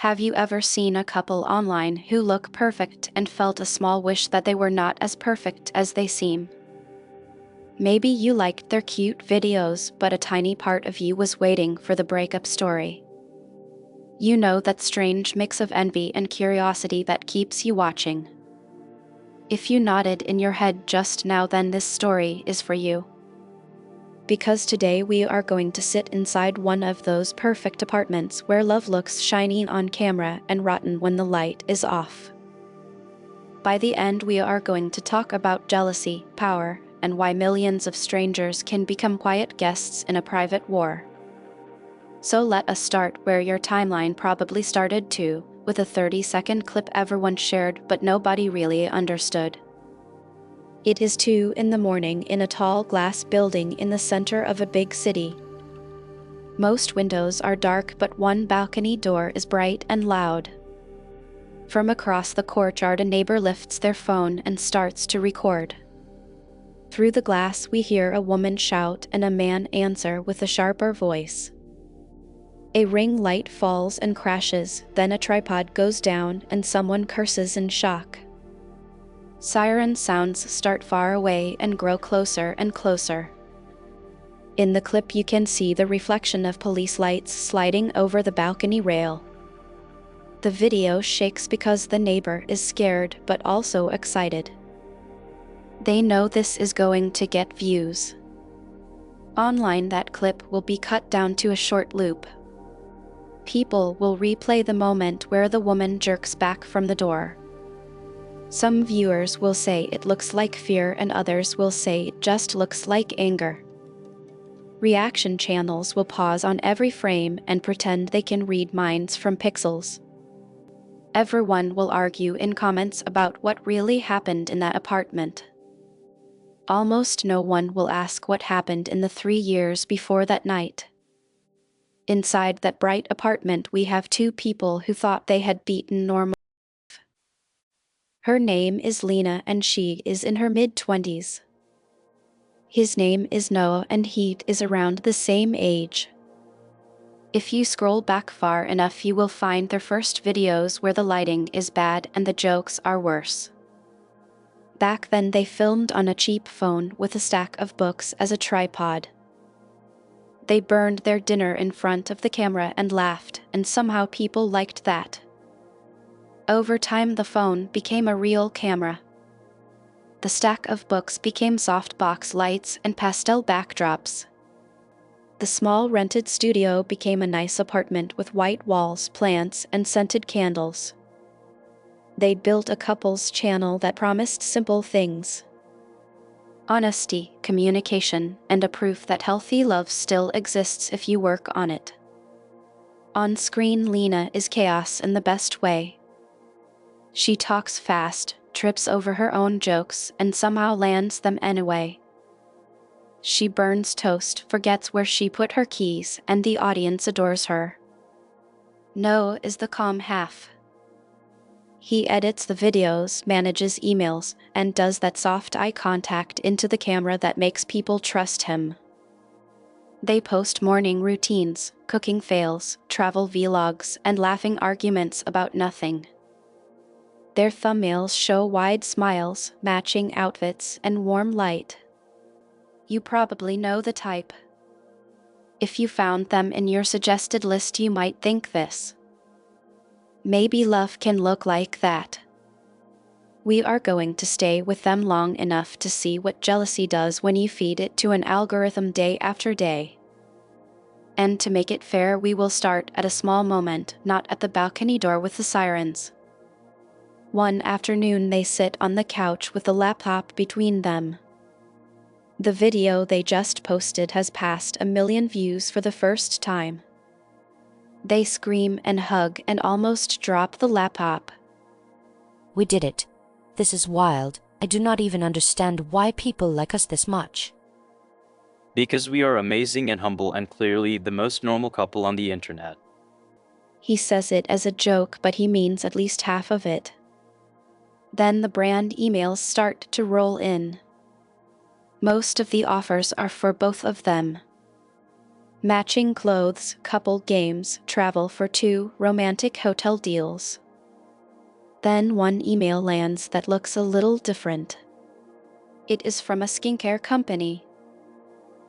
Have you ever seen a couple online who look perfect and felt a small wish that they were not as perfect as they seem? Maybe you liked their cute videos, but a tiny part of you was waiting for the breakup story. You know that strange mix of envy and curiosity that keeps you watching. If you nodded in your head just now, then this story is for you. Because today we are going to sit inside one of those perfect apartments where love looks shiny on camera and rotten when the light is off. By the end, we are going to talk about jealousy, power, and why millions of strangers can become quiet guests in a private war. So let us start where your timeline probably started too, with a 30-second clip everyone shared but nobody really understood. It is 2 in the morning in a tall glass building in the center of a big city. Most windows are dark, but one balcony door is bright and loud. From across the courtyard, a neighbor lifts their phone and starts to record. Through the glass, we hear a woman shout and a man answer with a sharper voice. A ring light falls and crashes, then a tripod goes down and someone curses in shock. Siren sounds start far away and grow closer and closer. In the clip, you can see the reflection of police lights sliding over the balcony rail. The video shakes because the neighbor is scared but also excited. They know this is going to get views. Online, that clip will be cut down to a short loop. People will replay the moment where the woman jerks back from the door. Some viewers will say it looks like fear and others will say it just looks like anger. Reaction channels will pause on every frame and pretend they can read minds from pixels. Everyone will argue in comments about what really happened in that apartment. Almost no one will ask what happened in the 3 years before that night. Inside that bright apartment, we have 2 people who thought they had beaten normal. Her name is Lena and she is in her mid-20s. His name is Noah and he is around the same age. If you scroll back far enough, you will find their first videos where the lighting is bad and the jokes are worse. Back then, they filmed on a cheap phone with a stack of books as a tripod. They burned their dinner in front of the camera and laughed, and somehow people liked that. Over time, the phone became a real camera. The stack of books became softbox lights and pastel backdrops. The small rented studio became a nice apartment with white walls, plants, and scented candles. They built a couples channel that promised simple things: honesty, communication, and a proof that healthy love still exists if you work on it. On screen, Lena is chaos in the best way. She talks fast, trips over her own jokes, and somehow lands them anyway. She burns toast, forgets where she put her keys, and the audience adores her. Noah is the calm half. He edits the videos, manages emails, and does that soft eye contact into the camera that makes people trust him. They post morning routines, cooking fails, travel vlogs, and laughing arguments about nothing. Their thumbnails show wide smiles, matching outfits, and warm light. You probably know the type. If you found them in your suggested list, you might think this. Maybe love can look like that. We are going to stay with them long enough to see what jealousy does when you feed it to an algorithm day after day. And to make it fair, we will start at a small moment, not at the balcony door with the sirens. One afternoon, they sit on the couch with the laptop between them. The video they just posted has passed 1 million views for the first time. They scream and hug and almost drop the laptop. We did it. This is wild. I do not even understand why people like us this much. Because we are amazing and humble and clearly the most normal couple on the internet. He says it as a joke, but he means at least half of it. Then the brand emails start to roll in. Most of the offers are for both of them. Matching clothes, couple games, travel for two, romantic hotel deals. Then one email lands that looks a little different. It is from a skincare company.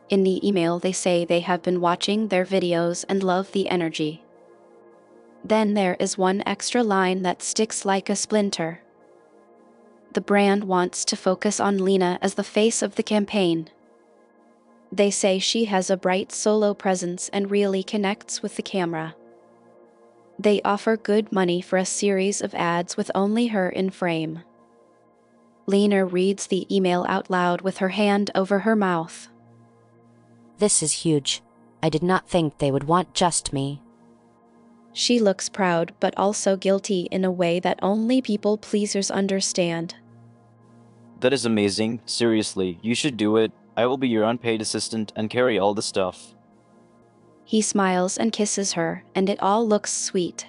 In the email they say they have been watching their videos and love the energy. Then there is one extra line that sticks like a splinter. The brand wants to focus on Lena as the face of the campaign. They say she has a bright solo presence and really connects with the camera. They offer good money for a series of ads with only her in frame. Lena reads the email out loud with her hand over her mouth. This is huge. I did not think they would want just me. She looks proud but also guilty in a way that only people pleasers understand. That is amazing. Seriously, you should do it. I will be your unpaid assistant and carry all the stuff. He smiles and kisses her, and it all looks sweet.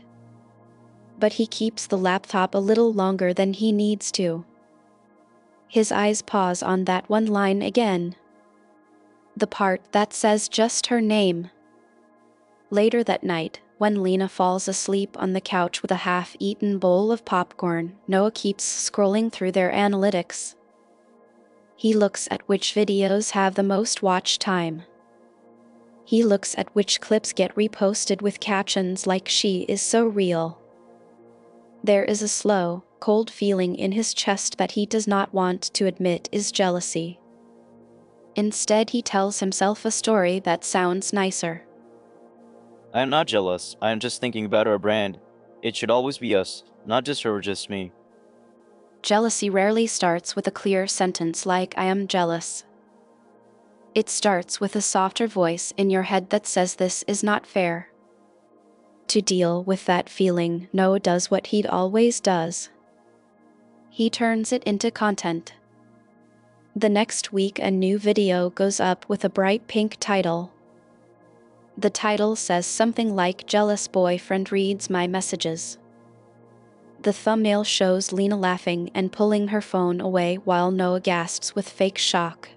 But he keeps the laptop a little longer than he needs to. His eyes pause on that one line again. The part that says just her name. Later that night, when Lena falls asleep on the couch with a half-eaten bowl of popcorn, Noah keeps scrolling through their analytics. He looks at which videos have the most watch time. He looks at which clips get reposted with captions like "she is so real." There is a slow, cold feeling in his chest that he does not want to admit is jealousy. Instead, he tells himself a story that sounds nicer. I am not jealous. I am just thinking about our brand. It should always be us, not just her or just me. Jealousy rarely starts with a clear sentence like "I am jealous." It starts with a softer voice in your head that says this is not fair. To deal with that feeling, Noah does what he always does. He turns it into content. The next week, a new video goes up with a bright pink title. The title says something like "Jealous boyfriend reads my messages." The thumbnail shows Lena laughing and pulling her phone away while Noah gasps with fake shock.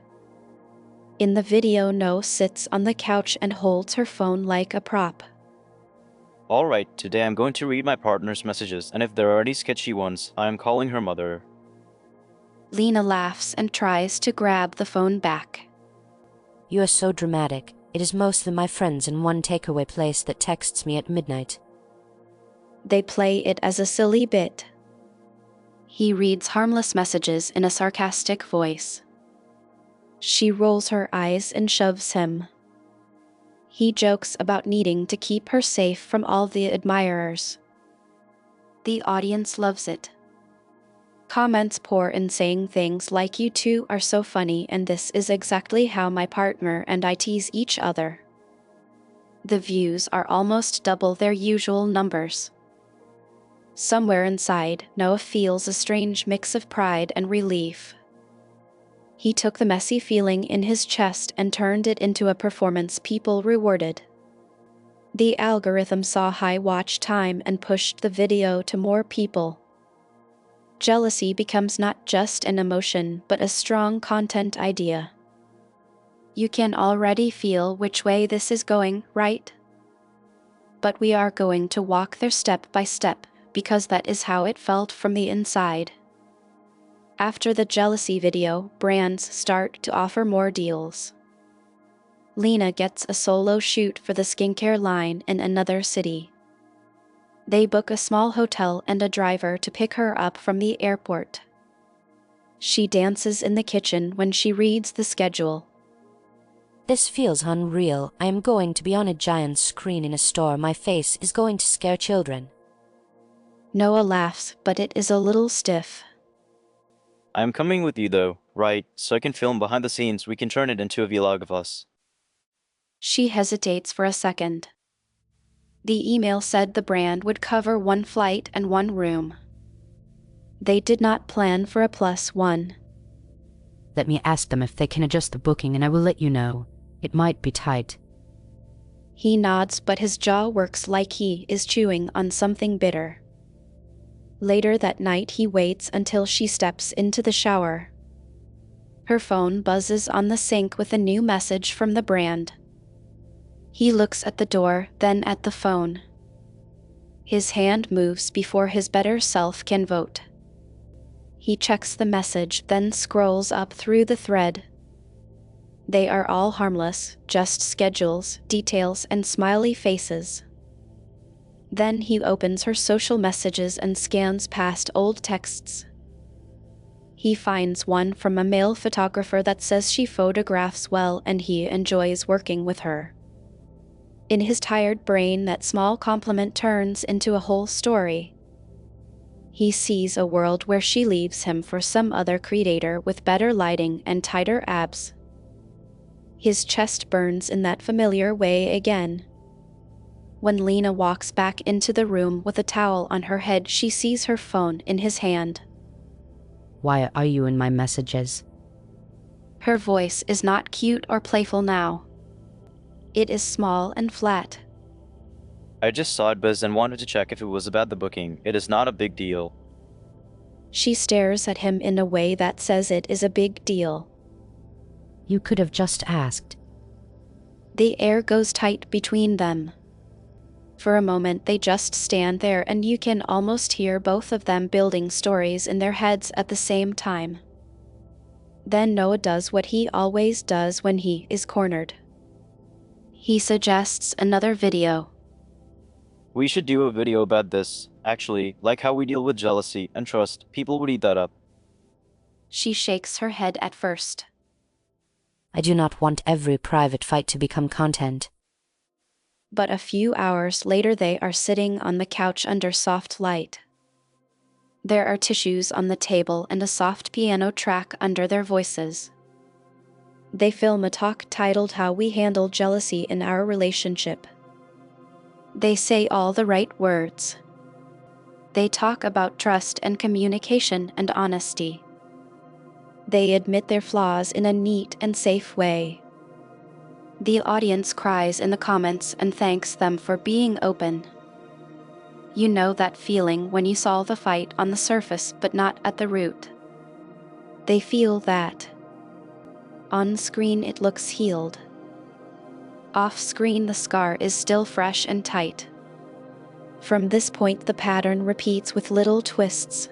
In the video, Noah sits on the couch and holds her phone like a prop. Alright, today I'm going to read my partner's messages, and if there are any sketchy ones, I am calling her mother. Lena laughs and tries to grab the phone back. You are so dramatic. It is mostly my friends in one takeaway place that texts me at midnight. They play it as a silly bit. He reads harmless messages in a sarcastic voice. She rolls her eyes and shoves him. He jokes about needing to keep her safe from all the admirers. The audience loves it. Comments pour in saying things like "You two are so funny and this is exactly how my partner and I tease each other." The views are almost double their usual numbers. Somewhere inside, Noah feels a strange mix of pride and relief. He took the messy feeling in his chest and turned it into a performance people rewarded. The algorithm saw high watch time and pushed the video to more people. Jealousy becomes not just an emotion, but a strong content idea. You can already feel which way this is going, right? But we are going to walk there step by step, because that is how it felt from the inside. After the jealousy video, brands start to offer more deals. Lena gets a solo shoot for the skincare line in another city. They book a small hotel and a driver to pick her up from the airport. She dances in the kitchen when she reads the schedule. This feels unreal. I am going to be on a giant screen in a store. My face is going to scare children. Noah laughs, but it is a little stiff. I am coming with you though, right, so I can film behind the scenes. We can turn it into a vlog of us. She hesitates for a second. The email said the brand would cover one flight and one room. They did not plan for a +1. Let me ask them if they can adjust the booking and I will let you know. It might be tight. He nods, but his jaw works like he is chewing on something bitter. Later that night, he waits until she steps into the shower. Her phone buzzes on the sink with a new message from the brand. He looks at the door, then at the phone. His hand moves before his better self can vote. He checks the message, then scrolls up through the thread. They are all harmless, just schedules, details, and smiley faces. Then he opens her social messages and scans past old texts. He finds one from a male photographer that says she photographs well and he enjoys working with her. In his tired brain, that small compliment turns into a whole story. He sees a world where she leaves him for some other creator with better lighting and tighter abs. His chest burns in that familiar way again. When Lena walks back into the room with a towel on her head, she sees her phone in his hand. Why are you in my messages? Her voice is not cute or playful now. It is small and flat. I just saw it, Buzz, and wanted to check if it was about the booking. It is not a big deal. She stares at him in a way that says it is a big deal. You could have just asked. The air goes tight between them. For a moment they just stand there, and you can almost hear both of them building stories in their heads at the same time. Then Noah does what he always does when he is cornered. He suggests another video. We should do a video about this. Actually, like how we deal with jealousy and trust. People would eat that up. She shakes her head at first. I do not want every private fight to become content. But a few hours later they are sitting on the couch under soft light. There are tissues on the table and a soft piano track under their voices. They film a talk titled "How We Handle Jealousy in Our Relationship." They say all the right words. They talk about trust and communication and honesty. They admit their flaws in a neat and safe way. The audience cries in the comments and thanks them for being open. You know that feeling when you solve a fight on the surface but not at the root. They feel that. On screen it looks healed. Off screen the scar is still fresh and tight. From this point the pattern repeats with little twists.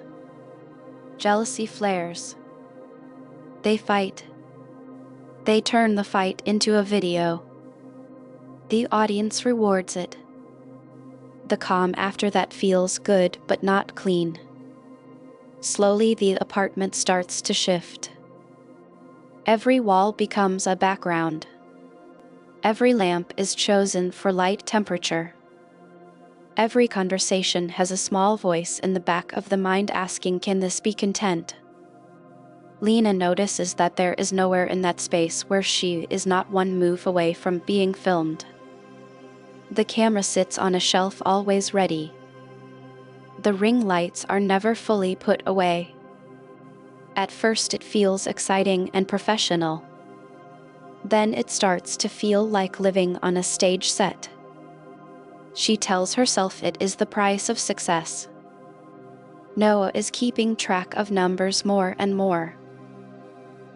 Jealousy flares. They fight. They turn the fight into a video. The audience rewards it. The calm after that feels good but not clean. Slowly the apartment starts to shift. Every wall becomes a background. Every lamp is chosen for light temperature. Every conversation has a small voice in the back of the mind asking, can this be content? Lena notices that there is nowhere in that space where she is not one move away from being filmed. The camera sits on a shelf always ready. The ring lights are never fully put away. At first it feels exciting and professional. Then it starts to feel like living on a stage set. She tells herself it is the price of success. Noah is keeping track of numbers more and more.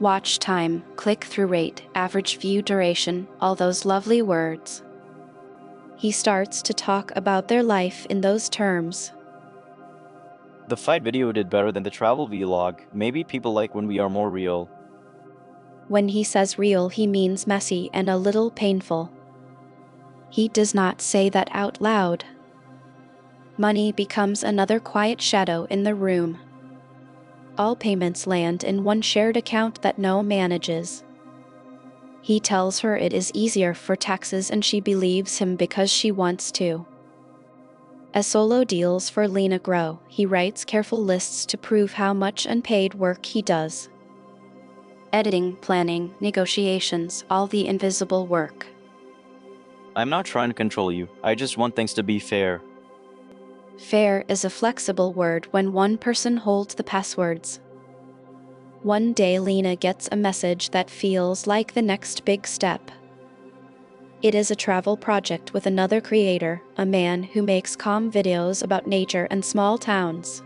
Watch time, click-through rate, average view duration, all those lovely words. He starts to talk about their life in those terms. The fight video did better than the travel vlog. Maybe people like when we are more real. When he says real, he means messy and a little painful. He does not say that out loud. Money becomes another quiet shadow in the room. All payments land in one shared account that Noah manages. He tells her it is easier for taxes and she believes him because she wants to. As solo deals for Lena grow, he writes careful lists to prove how much unpaid work he does. Editing, planning, negotiations, all the invisible work. I'm not trying to control you. I just want things to be fair. Fair is a flexible word when one person holds the passwords. One day Lena gets a message that feels like the next big step. It is a travel project with another creator, a man who makes calm videos about nature and small towns.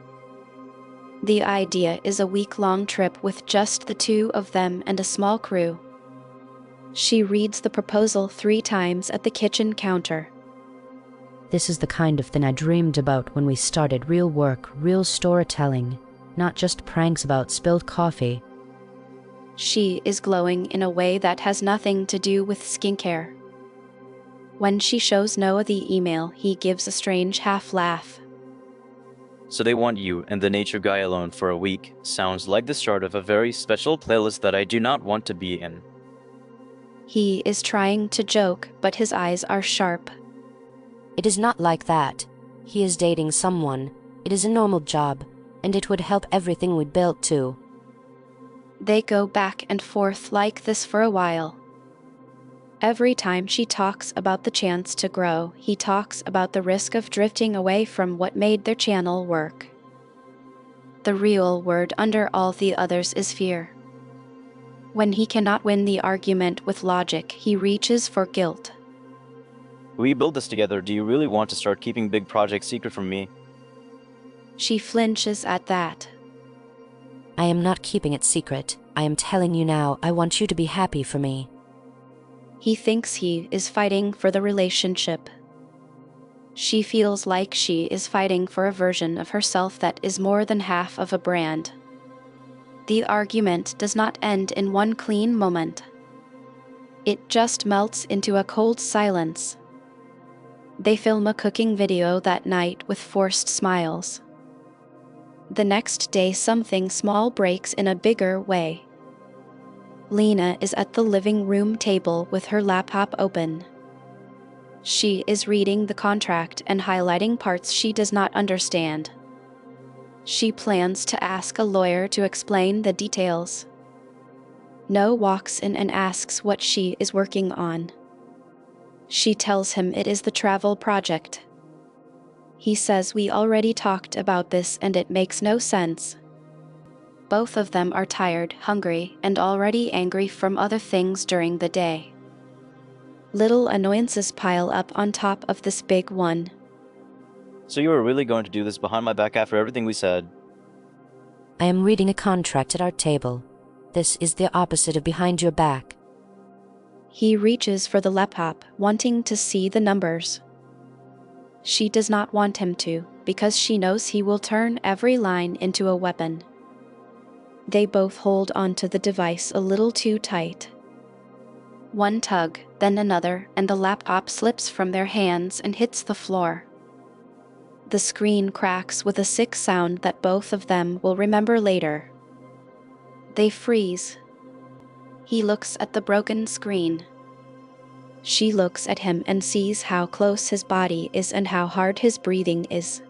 The idea is a week-long trip with just the two of them and a small crew. She reads the proposal 3 times at the kitchen counter. This is the kind of thing I dreamed about when we started real work, real storytelling, not just pranks about spilled coffee. She is glowing in a way that has nothing to do with skincare. When she shows Noah the email, he gives a strange half-laugh. So they want you and the nature guy alone for a week. Sounds like the start of a very special playlist that I do not want to be in. He is trying to joke, but his eyes are sharp. It is not like that. He is dating someone. It is a normal job, and it would help everything we built too. They go back and forth like this for a while. Every time she talks about the chance to grow, he talks about the risk of drifting away from what made their channel work. The real word under all the others is fear. When he cannot win the argument with logic, he reaches for guilt. We build this together. Do you really want to start keeping big projects secret from me? She flinches at that. I am not keeping it secret. I am telling you now, I want you to be happy for me. He thinks he is fighting for the relationship. She feels like she is fighting for a version of herself that is more than half of a brand. The argument does not end in one clean moment. It just melts into a cold silence. They film a cooking video that night with forced smiles. The next day, something small breaks in a bigger way. Lena is at the living room table with her laptop open. She is reading the contract and highlighting parts she does not understand. She plans to ask a lawyer to explain the details. Noah walks in and asks what she is working on. She tells him it is the travel project. He says we already talked about this and it makes no sense. Both of them are tired, hungry, and already angry from other things during the day. Little annoyances pile up on top of this big one. So you are really going to do this behind my back after everything we said? I am reading a contract at our table. This is the opposite of behind your back. He reaches for the laptop, wanting to see the numbers. She does not want him to, because she knows he will turn every line into a weapon. They both hold onto the device a little too tight. One tug, then another, and the laptop slips from their hands and hits the floor. The screen cracks with a sick sound that both of them will remember later. They freeze. He looks at the broken screen. She looks at him and sees how close his body is and how hard his breathing is.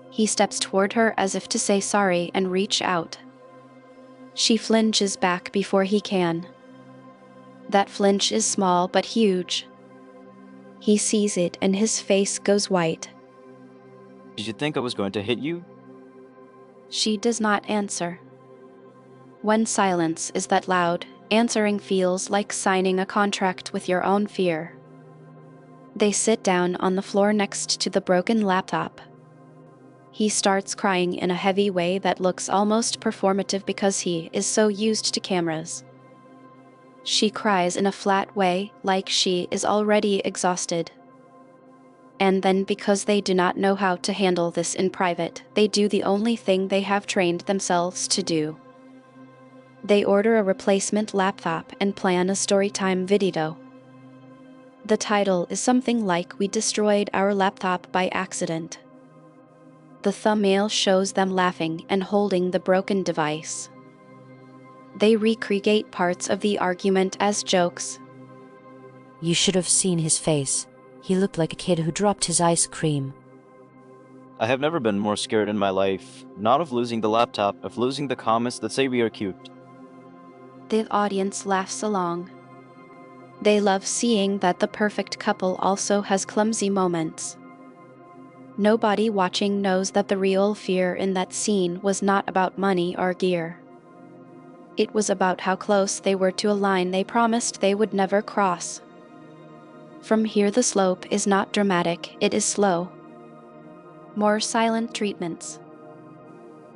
He steps toward her as if to say sorry and reach out. She flinches back before he can. That flinch is small but huge. He sees it and his face goes white. Did you think I was going to hit you? She does not answer. When silence is that loud, answering feels like signing a contract with your own fear. They sit down on the floor next to the broken laptop. He starts crying in a heavy way that looks almost performative because he is so used to cameras. She cries in a flat way, like she is already exhausted. And then, because they do not know how to handle this in private, they do the only thing they have trained themselves to do. They order a replacement laptop and plan a storytime video. The title is something like "We destroyed our laptop by accident." The thumbnail shows them laughing and holding the broken device. They recreate parts of the argument as jokes. You should have seen his face. He looked like a kid who dropped his ice cream. I have never been more scared in my life. Not of losing the laptop, of losing the comments that say we are cute. The audience laughs along. They love seeing that the perfect couple also has clumsy moments. Nobody watching knows that the real fear in that scene was not about money or gear. It was about how close they were to a line they promised they would never cross. From here, the slope is not dramatic, it is slow. More silent treatments.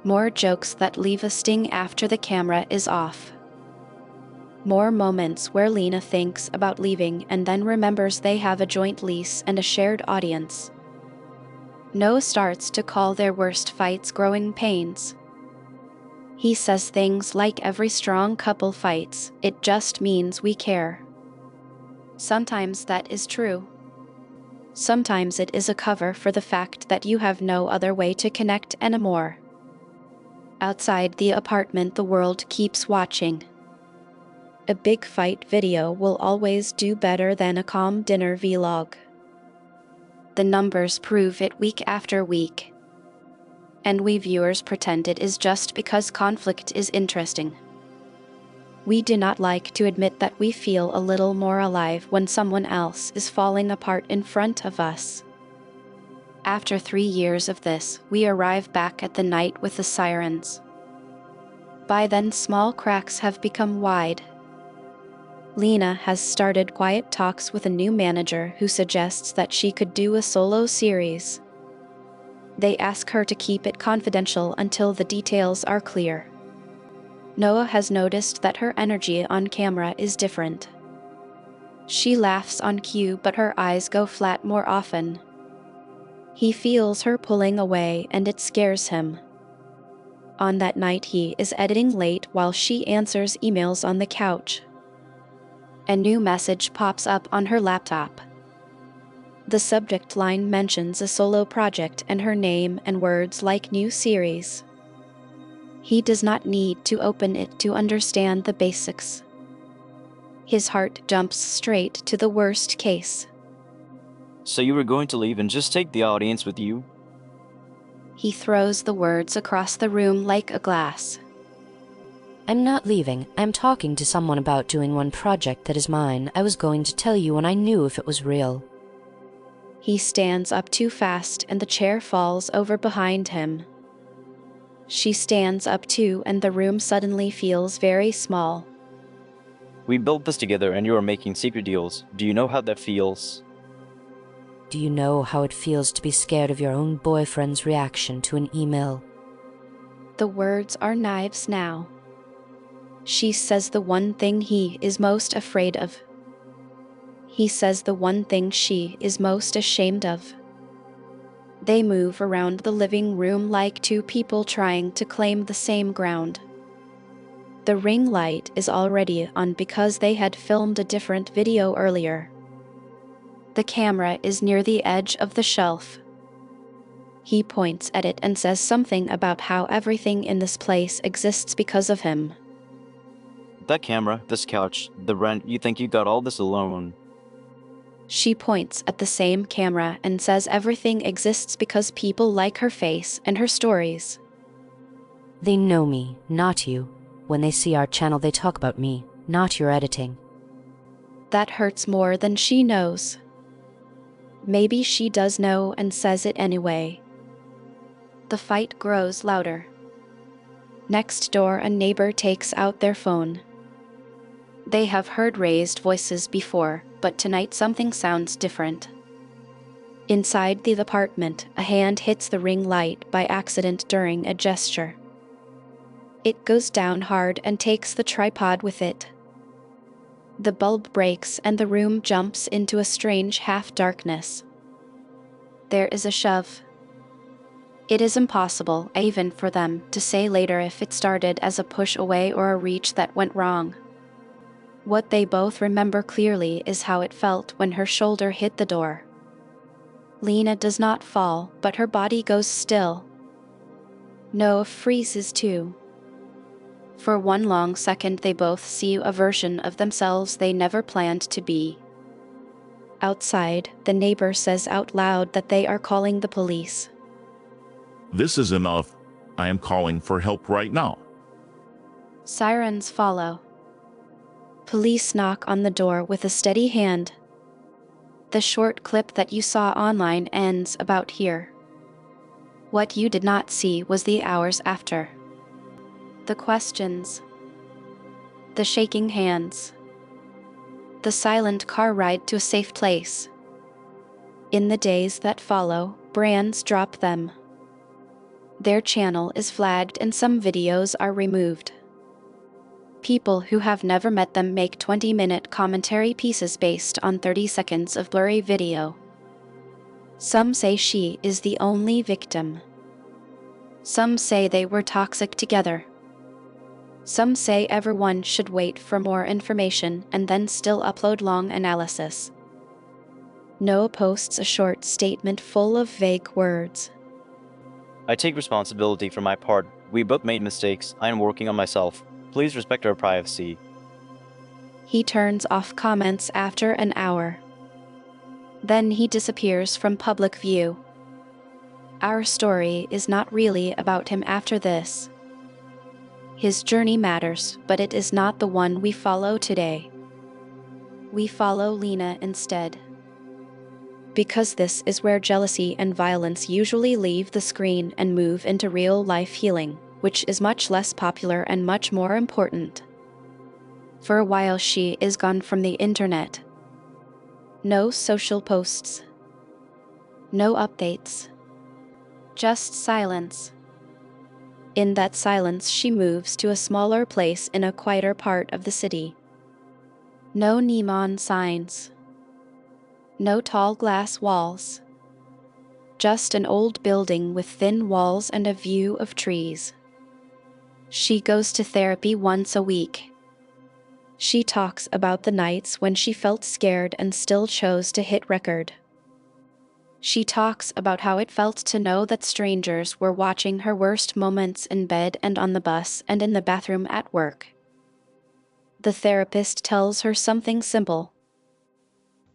More jokes that leave a sting after the camera is off. More moments where Lena thinks about leaving and then remembers they have a joint lease and a shared audience. Noah starts to call their worst fights growing pains. He says things like every strong couple fights, it just means we care. Sometimes that is true. Sometimes it is a cover for the fact that you have no other way to connect anymore. Outside the apartment, the world keeps watching. A big fight video will always do better than a calm dinner vlog. The numbers prove it week after week. And we viewers pretend it is just because conflict is interesting. We do not like to admit that we feel a little more alive when someone else is falling apart in front of us. After 3 years of this, we arrive back at the night with the sirens. By then, small cracks have become wide. Lena has started quiet talks with a new manager who suggests that she could do a solo series. They ask her to keep it confidential until the details are clear. Noah has noticed that her energy on camera is different. She laughs on cue, but her eyes go flat more often. He feels her pulling away and it scares him. On that night, he is editing late while she answers emails on the couch. A new message pops up on her laptop. The subject line mentions a solo project and her name and words like new series. He does not need to open it to understand the basics. His heart jumps straight to the worst case. So you were going to leave and just take the audience with you? He throws the words across the room like a glass. I'm not leaving. I'm talking to someone about doing one project that is mine. I was going to tell you when I knew if it was real. He stands up too fast and the chair falls over behind him. She stands up too and the room suddenly feels very small. We built this together and you are making secret deals. Do you know how that feels? Do you know how it feels to be scared of your own boyfriend's reaction to an email? The words are knives now. She says the one thing he is most afraid of. He says the one thing she is most ashamed of. They move around the living room like two people trying to claim the same ground. The ring light is already on because they had filmed a different video earlier. The camera is near the edge of the shelf. He points at it and says something about how everything in this place exists because of him. That camera, this couch, the rent, you think you got all this alone. She points at the same camera and says everything exists because people like her face and her stories. They know me, not you. When they see our channel, they talk about me, not your editing. That hurts more than she knows. Maybe she does know and says it anyway. The fight grows louder. Next door, a neighbor takes out their phone. They have heard raised voices before, but tonight something sounds different. Inside the apartment, a hand hits the ring light by accident during a gesture. It goes down hard and takes the tripod with it. The bulb breaks and the room jumps into a strange half-darkness. There is a shove. It is impossible, even for them, to say later if it started as a push away or a reach that went wrong. What they both remember clearly is how it felt when her shoulder hit the door. Lena does not fall, but her body goes still. Noah freezes too. For one long second they both see a version of themselves they never planned to be. Outside, the neighbor says out loud that they are calling the police. This is enough. I am calling for help right now. Sirens follow. Police knock on the door with a steady hand. The short clip that you saw online ends about here. What you did not see was the hours after. The questions. The shaking hands. The silent car ride to a safe place. In the days that follow, brands drop them. Their channel is flagged and some videos are removed. People who have never met them make 20-minute commentary pieces based on 30 seconds of blurry video. Some say she is the only victim. Some say they were toxic together. Some say everyone should wait for more information and then still upload long analysis. Noah posts a short statement full of vague words. I take responsibility for my part. We both made mistakes. I am working on myself. Please respect our privacy. He turns off comments after an hour. Then he disappears from public view. Our story is not really about him after this. His journey matters, but it is not the one we follow today. We follow Lena instead. Because this is where jealousy and violence usually leave the screen and move into real-life healing, which is much less popular and much more important. For a while she is gone from the internet. No social posts. No updates. Just silence. In that silence she moves to a smaller place in a quieter part of the city. No neon signs. No tall glass walls. Just an old building with thin walls and a view of trees. She goes to therapy once a week. She talks about the nights when she felt scared and still chose to hit record. She talks about how it felt to know that strangers were watching her worst moments in bed and on the bus and in the bathroom at work. The therapist tells her something simple.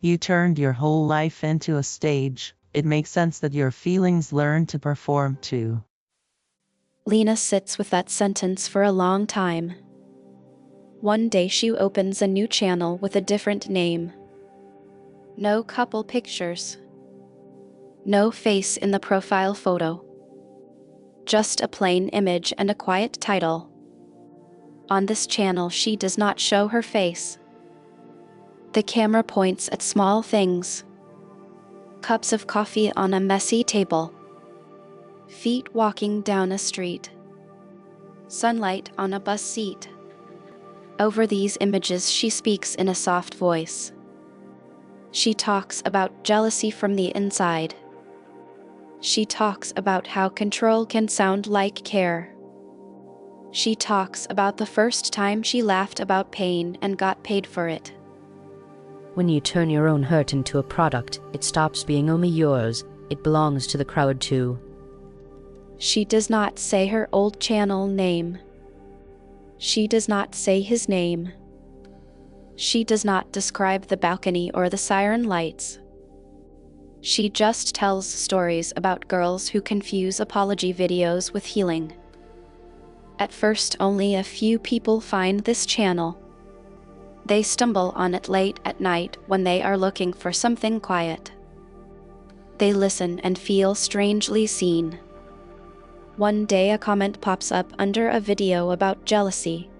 You turned your whole life into a stage. It makes sense that your feelings learn to perform too. Lena sits with that sentence for a long time. One day she opens a new channel with a different name. No couple pictures. No face in the profile photo. Just a plain image and a quiet title. On this channel she does not show her face. The camera points at small things. Cups of coffee on a messy table. Feet walking down a street. Sunlight on a bus seat. Over these images she speaks in a soft voice. She talks about jealousy from the inside. She talks about how control can sound like care. She talks about the first time she laughed about pain and got paid for it. When you turn your own hurt into a product, it stops being only yours, it belongs to the crowd too. She does not say her old channel name. She does not say his name. She does not describe the balcony or the siren lights. She just tells stories about girls who confuse apology videos with healing. At first, only a few people find this channel. They stumble on it late at night when they are looking for something quiet. They listen and feel strangely seen. One day a comment pops up under a video about jealousy.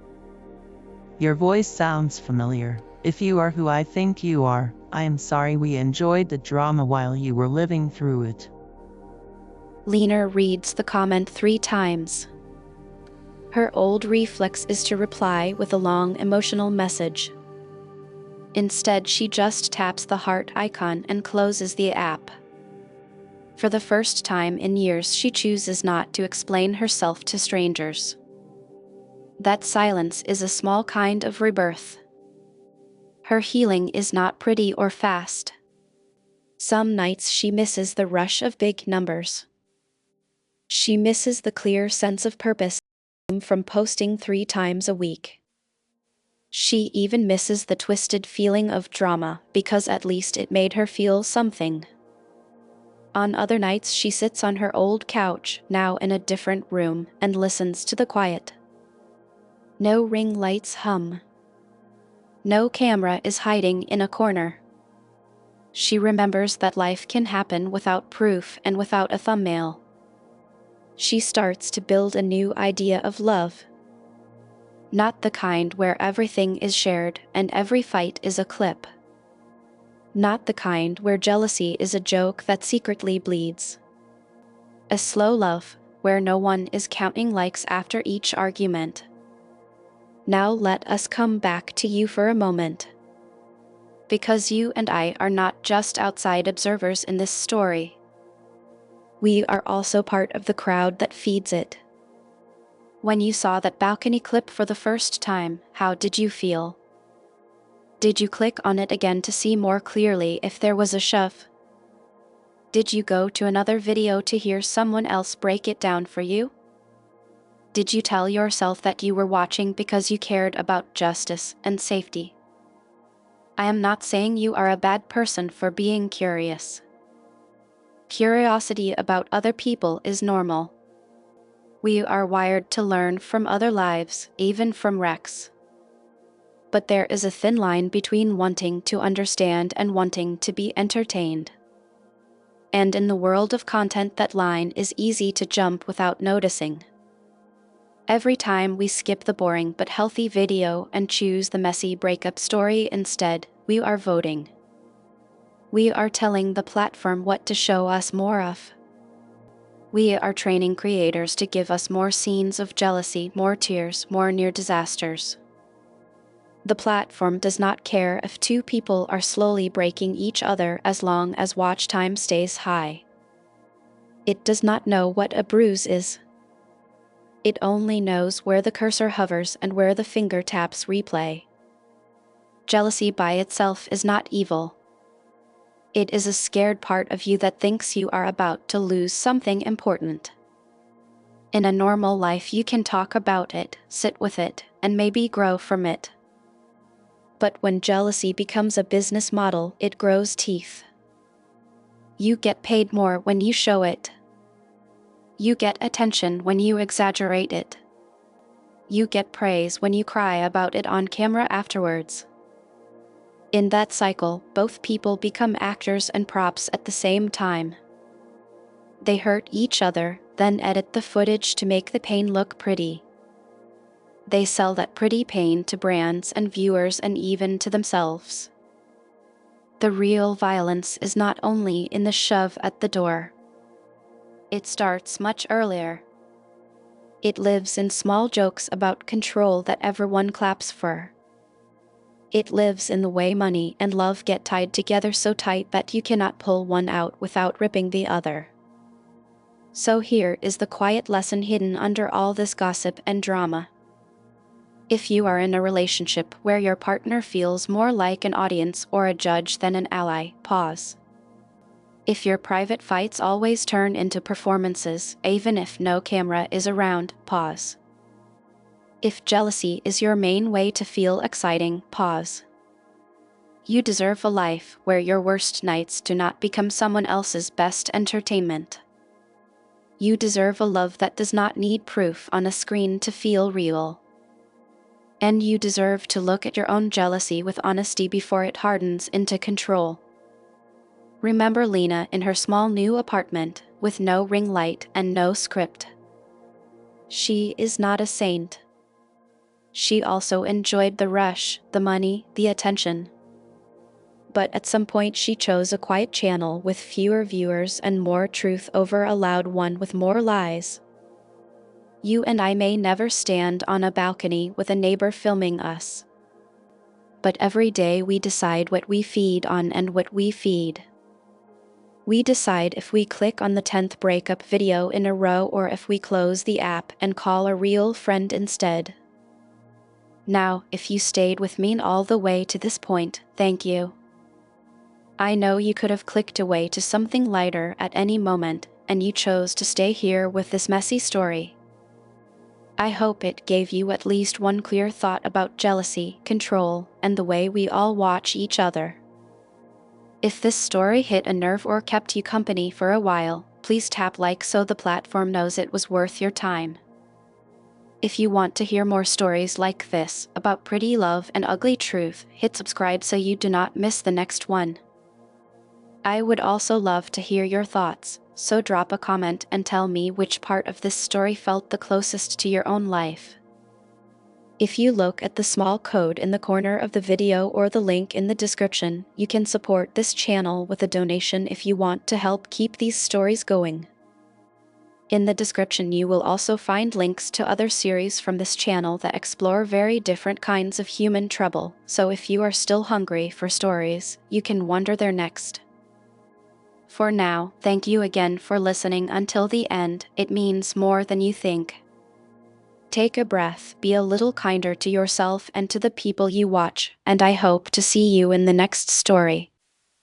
Your voice sounds familiar. If you are who I think you are, I am sorry we enjoyed the drama while you were living through it. Lena reads the comment 3 times. Her old reflex is to reply with a long emotional message. Instead, she just taps the heart icon and closes the app. For the first time in years, she chooses not to explain herself to strangers. That silence is a small kind of rebirth. Her healing is not pretty or fast. Some nights she misses the rush of big numbers. She misses the clear sense of purpose from posting 3 times a week. She even misses the twisted feeling of drama because at least it made her feel something. On other nights she sits on her old couch, now in a different room, and listens to the quiet. No ring lights hum. No camera is hiding in a corner. She remembers that life can happen without proof and without a thumbnail. She starts to build a new idea of love. Not the kind where everything is shared and every fight is a clip. Not the kind where jealousy is a joke that secretly bleeds. A slow love where no one is counting likes after each argument. Now let us come back to you for a moment. Because you and I are not just outside observers in this story. We are also part of the crowd that feeds it. When you saw that balcony clip for the first time, how did you feel? Did you click on it again to see more clearly if there was a shove? Did you go to another video to hear someone else break it down for you? Did you tell yourself that you were watching because you cared about justice and safety? I am not saying you are a bad person for being curious. Curiosity about other people is normal. We are wired to learn from other lives, even from wrecks. But there is a thin line between wanting to understand and wanting to be entertained. And in the world of content, that line is easy to jump without noticing. Every time we skip the boring but healthy video and choose the messy breakup story instead, we are voting. We are telling the platform what to show us more of. We are training creators to give us more scenes of jealousy, more tears, more near disasters. The platform does not care if two people are slowly breaking each other as long as watch time stays high. It does not know what a bruise is. It only knows where the cursor hovers and where the finger taps replay. Jealousy by itself is not evil. It is a scared part of you that thinks you are about to lose something important. In a normal life, you can talk about it, sit with it, and maybe grow from it. But when jealousy becomes a business model, it grows teeth. You get paid more when you show it. You get attention when you exaggerate it. You get praise when you cry about it on camera afterwards. In that cycle, both people become actors and props at the same time. They hurt each other, then edit the footage to make the pain look pretty. They sell that pretty pain to brands and viewers and even to themselves. The real violence is not only in the shove at the door. It starts much earlier. It lives in small jokes about control that everyone claps for. It lives in the way money and love get tied together so tight that you cannot pull one out without ripping the other. So here is the quiet lesson hidden under all this gossip and drama. If you are in a relationship where your partner feels more like an audience or a judge than an ally, pause. If your private fights always turn into performances, even if no camera is around, pause. If jealousy is your main way to feel exciting, pause. You deserve a life where your worst nights do not become someone else's best entertainment. You deserve a love that does not need proof on a screen to feel real. And you deserve to look at your own jealousy with honesty before it hardens into control. Remember Lena in her small new apartment, with no ring light and no script. She is not a saint. She also enjoyed the rush, the money, the attention. But at some point she chose a quiet channel with fewer viewers and more truth over a loud one with more lies. You and I may never stand on a balcony with a neighbor filming us. But every day we decide what we feed on and what we feed. We decide if we click on the 10th breakup video in a row or if we close the app and call a real friend instead. Now, if you stayed with me all the way to this point, thank you. I know you could have clicked away to something lighter at any moment, and you chose to stay here with this messy story. I hope it gave you at least one clear thought about jealousy, control, and the way we all watch each other. If this story hit a nerve or kept you company for a while, please tap like so the platform knows it was worth your time. If you want to hear more stories like this, about pretty love and ugly truth, hit subscribe so you do not miss the next one. I would also love to hear your thoughts, so drop a comment and tell me which part of this story felt the closest to your own life. If you look at the small code in the corner of the video or the link in the description, you can support this channel with a donation if you want to help keep these stories going. In the description you will also find links to other series from this channel that explore very different kinds of human trouble, so if you are still hungry for stories, you can wander there next. For now, thank you again for listening until the end, it means more than you think. Take a breath, be a little kinder to yourself and to the people you watch, and I hope to see you in the next story.